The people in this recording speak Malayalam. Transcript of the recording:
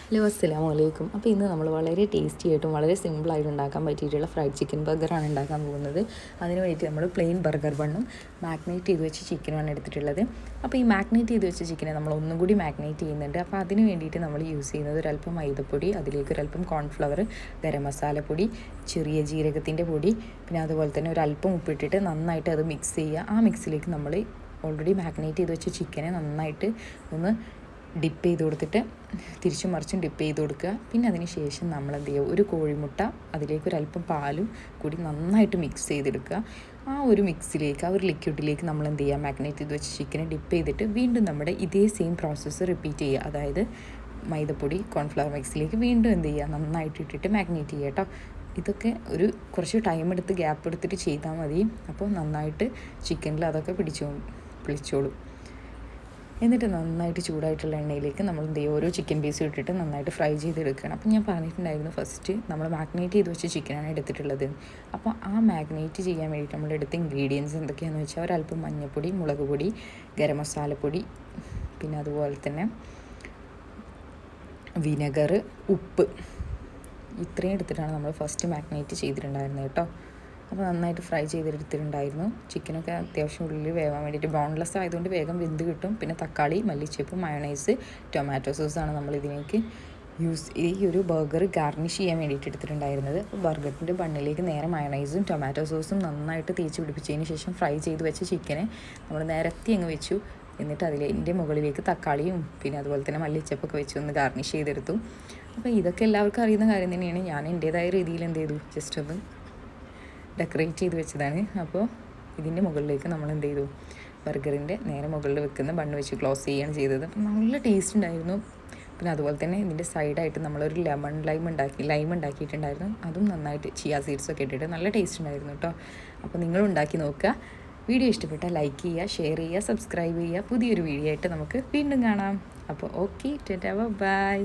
ഹലോ അസ്സലാമു അലൈക്കും. അപ്പോൾ ഇന്ന് നമ്മൾ വളരെ ടേസ്റ്റി ആയിട്ടും വളരെ സിമ്പിളായിട്ട് ഉണ്ടാക്കാൻ പറ്റിയിട്ടുള്ള ഫ്രൈഡ് ചിക്കൻ ബർഗറാണ് ഉണ്ടാക്കാൻ പോകുന്നത്. അതിന് വേണ്ടിയിട്ട് നമ്മൾ പ്ലെയിൻ ബർഗർ ബണ്ണും മാഗ്നേറ്റ് ചെയ്ത് വെച്ച ചിക്കനുമാണ് എടുത്തിട്ടുള്ളത്. അപ്പോൾ ഈ മാഗ്നേറ്റ് ചെയ്ത് വെച്ച ചിക്കനെ നമ്മൾ ഒന്നും കൂടി മാഗ്നേറ്റ് ചെയ്യുന്നുണ്ട്. അപ്പോൾ അതിന് വേണ്ടിയിട്ട് നമ്മൾ യൂസ് ചെയ്യുന്നത് ഒരല്പം മൈദപ്പൊടി, അതിലേക്ക് ഒരല്പം കോൺഫ്ലവർ, ഗരം മസാലപ്പൊടി, ചെറിയ ജീരകത്തിൻ്റെ പൊടി, പിന്നെ അതുപോലെ തന്നെ ഒരല്പം ഉപ്പിട്ടിട്ട് നന്നായിട്ട് അത് മിക്സ് ചെയ്യുക. ആ മിക്സിലേക്ക് നമ്മൾ ഓൾറെഡി മാഗ്നേറ്റ് ചെയ്ത് വെച്ച ചിക്കനെ നന്നായിട്ട് ഒന്ന് ഡിപ്പ് ചെയ്ത് കൊടുത്തിട്ട് തിരിച്ചും മറിച്ചും ഡിപ്പ് ചെയ്ത് കൊടുക്കുക. പിന്നെ അതിന് ശേഷം നമ്മൾ എന്ത് ചെയ്യുക, ഒരു കോഴിമുട്ട, അതിലേക്ക് ഒരല്പം പാലും കൂടി നന്നായിട്ട് മിക്സ് ചെയ്തെടുക്കുക. ആ ഒരു മിക്സിലേക്ക്, ആ ഒരു ലിക്വിഡിലേക്ക് നമ്മൾ എന്ത് ചെയ്യുക, മാഗ്നേറ്റ് ചെയ്ത് വെച്ച് ചിക്കനെ ഡിപ്പ് ചെയ്തിട്ട് വീണ്ടും നമ്മുടെ ഇതേ സെയിം പ്രോസസ്സ് റിപ്പീറ്റ് ചെയ്യുക. അതായത് മൈദപ്പൊടി കോൺഫ്ലവർ മിക്സിലേക്ക് വീണ്ടും എന്ത് ചെയ്യുക, നന്നായിട്ട് ഇട്ടിട്ട് മാഗ്നേറ്റ് ചെയ്യുക കേട്ടോ. ഇതൊക്കെ ഒരു കുറച്ച് ടൈം എടുത്ത് ഗ്യാപ്പ് എടുത്തിട്ട് ചെയ്താൽ മതി. അപ്പോൾ നന്നായിട്ട് ചിക്കനിൽ അതൊക്കെ പിടിച്ചോളും. എന്നിട്ട് നന്നായിട്ട് ചൂടായിട്ടുള്ള എണ്ണയിലേക്ക് നമ്മൾ എന്ത് ചെയ്യുക, ഓരോ ചിക്കൻ പീസും ഇട്ടിട്ട് നന്നായിട്ട് ഫ്രൈ ചെയ്തെടുക്കണം. അപ്പം ഞാൻ പറഞ്ഞിട്ടുണ്ടായിരുന്നു ഫസ്റ്റ് നമ്മൾ മാഗ്നേറ്റ് ചെയ്ത് വെച്ച ചിക്കനാണ് എടുത്തിട്ടുള്ളത്. അപ്പോൾ ആ മാഗ്നേറ്റ് ചെയ്യാൻ വേണ്ടിയിട്ട് നമ്മൾ എടുത്ത ഇൻഗ്രീഡിയൻസ് എന്തൊക്കെയാണെന്ന് വെച്ചാൽ ഒരല്പം മഞ്ഞൾപ്പൊടി, മുളക് പൊടി, ഗരം മസാലപ്പൊടി, പിന്നെ അതുപോലെ തന്നെ വിനെഗർ, ഉപ്പ്, ഇത്രയും എടുത്തിട്ടാണ് നമ്മൾ ഫസ്റ്റ് മാഗ്നേറ്റ് ചെയ്തിട്ടുണ്ടായിരുന്നത് കേട്ടോ. അപ്പോൾ നന്നായിട്ട് ഫ്രൈ ചെയ്തെടുത്തിട്ടുണ്ടായിരുന്നു. ചിക്കനൊക്കെ അത്യാവശ്യം ഉള്ളിൽ വേവാൻ വേണ്ടിയിട്ട് ബോൺലെസ് ആയതുകൊണ്ട് വേഗം വെന്ത് കിട്ടും. പിന്നെ തക്കാളി, മല്ലിച്ചപ്പ്, മയോണൈസ്, ടൊമാറ്റോ സോസാണ് നമ്മൾ ഇതിലേക്ക് ഈ ഒരു ബർഗർ ഗാർണിഷ് ചെയ്യാൻ വേണ്ടിയിട്ട് എടുത്തിട്ടുണ്ടായിരുന്നത്. അപ്പോൾ ബർഗറിൻ്റെ ബണ്ണിലേക്ക് നേരെ മയോണൈസും ടൊമാറ്റോ സോസും നന്നായിട്ട് തേച്ച് പിടിപ്പിച്ചതിന് ശേഷം ഫ്രൈ ചെയ്ത് വെച്ച ചിക്കനെ നമ്മൾ നിരത്തി അങ്ങ് വെച്ചു. എന്നിട്ട് അതിൻ്റെ മുകളിലേക്ക് തക്കാളിയും പിന്നെ അതുപോലെ തന്നെ മല്ലിച്ചപ്പൊക്കെ വെച്ച് ഒന്ന് ഗാർണിഷ് ചെയ്തെടുത്തു. അപ്പോൾ ഇതൊക്കെ എല്ലാവർക്കും അറിയുന്ന കാര്യം തന്നെയാണ്. ഞാൻ എൻ്റേതായ രീതിയിൽ എന്ത് ചെയ്തു, ജസ്റ്റ് ഒന്ന് ഡെക്കറേറ്റ് ചെയ്ത് വെച്ചതാണ്. അപ്പോൾ ഇതിൻ്റെ മുകളിലേക്ക് നമ്മൾ എന്ത് ചെയ്തു, ബർഗറിൻ്റെ നേരെ മുകളിൽ വെക്കുന്ന ബണ്ണ് വെച്ച് ക്ലോസ് ചെയ്യുകയാണ് ചെയ്തത്. അപ്പം നല്ല ടേസ്റ്റ് ഉണ്ടായിരുന്നു. പിന്നെ അതുപോലെ തന്നെ ഇതിൻ്റെ സൈഡായിട്ട് നമ്മളൊരു ലൈം ഉണ്ടാക്കിയിട്ടുണ്ടായിരുന്നു. അതും നന്നായിട്ട് ചിയാ സീഡ്സൊക്കെ ഇട്ടിട്ട് നല്ല ടേസ്റ്റ് ഉണ്ടായിരുന്നു കേട്ടോ. അപ്പോൾ നിങ്ങളും ഉണ്ടാക്കി നോക്കുക. വീഡിയോ ഇഷ്ടപ്പെട്ടാൽ ലൈക്ക് ചെയ്യുക, ഷെയർ ചെയ്യുക, സബ്സ്ക്രൈബ് ചെയ്യുക. പുതിയൊരു വീഡിയോ ആയിട്ട് നമുക്ക് വീണ്ടും കാണാം. അപ്പോൾ ഓക്കെ, ടാറ്റാ, ബൈ.